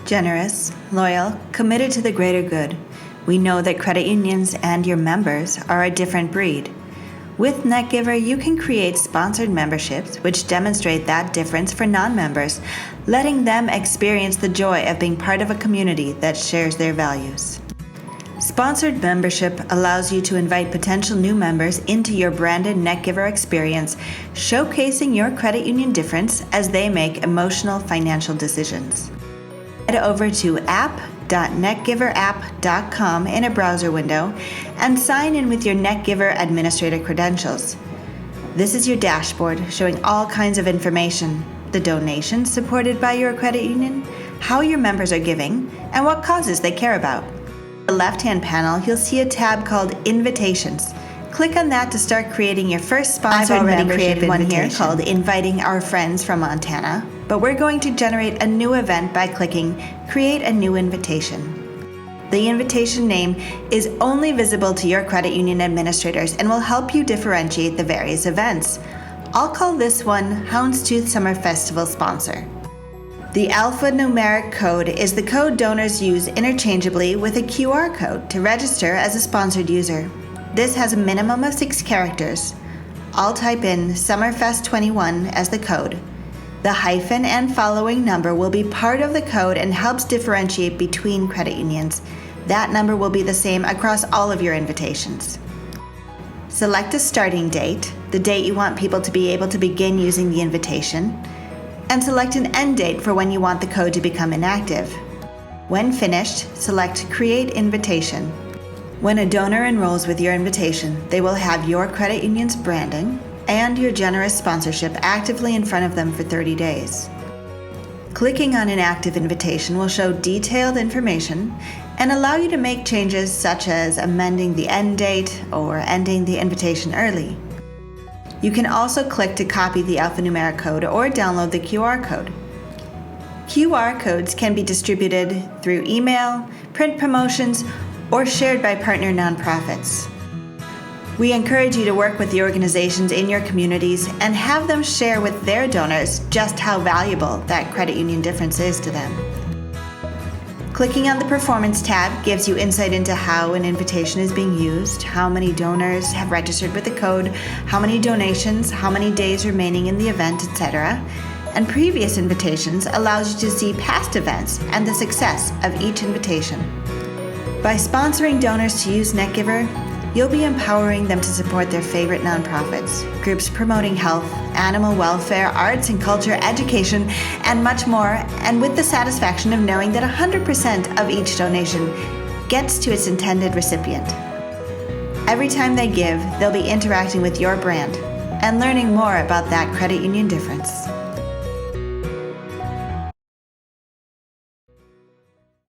Generous, loyal, committed to the greater good, we know that credit unions and your members are a different breed. With NetGiver, you can create sponsored memberships which demonstrate that difference for non-members, letting them experience the joy of being part of a community that shares their values. Sponsored membership allows you to invite potential new members into your branded NetGiver experience, showcasing your credit union difference as they make emotional financial decisions. Head over to app.netgiverapp.com in a browser window and sign in with your NetGiver administrator credentials. This is your dashboard showing all kinds of information: the donations supported by your credit union, how your members are giving, and what causes they care about. On the left-hand panel, you'll see a tab called Invitations. Click on that to start creating your first sponsored membership. I've already created one here called Inviting Our Friends from Montana, but we're going to generate a new event by clicking Create a New Invitation. The invitation name is only visible to your credit union administrators and will help you differentiate the various events. I'll call this one Houndstooth Summer Festival Sponsor. The alphanumeric code is the code donors use interchangeably with a QR code to register as a sponsored user. This has a minimum of 6 characters. I'll type in Summerfest21 as the code. The hyphen and following number will be part of the code and helps differentiate between credit unions. That number will be the same across all of your invitations. Select a starting date, the date you want people to be able to begin using the invitation, and select an end date for when you want the code to become inactive. When finished, select Create Invitation. When a donor enrolls with your invitation, they will have your credit union's branding and your generous sponsorship actively in front of them for 30 days. Clicking on an active invitation will show detailed information and allow you to make changes such as amending the end date or ending the invitation early. You can also click to copy the alphanumeric code or download the QR code. QR codes can be distributed through email, print promotions, or shared by partner nonprofits. We encourage you to work with the organizations in your communities and have them share with their donors just how valuable that credit union difference is to them. Clicking on the Performance tab gives you insight into how an invitation is being used, how many donors have registered with the code, how many donations, how many days remaining in the event, etc. And previous invitations allows you to see past events and the success of each invitation. By sponsoring donors to use NetGiver, you'll be empowering them to support their favorite nonprofits, groups promoting health, animal welfare, arts and culture, education, and much more, and with the satisfaction of knowing that 100% of each donation gets to its intended recipient. Every time they give, they'll be interacting with your brand and learning more about that credit union difference.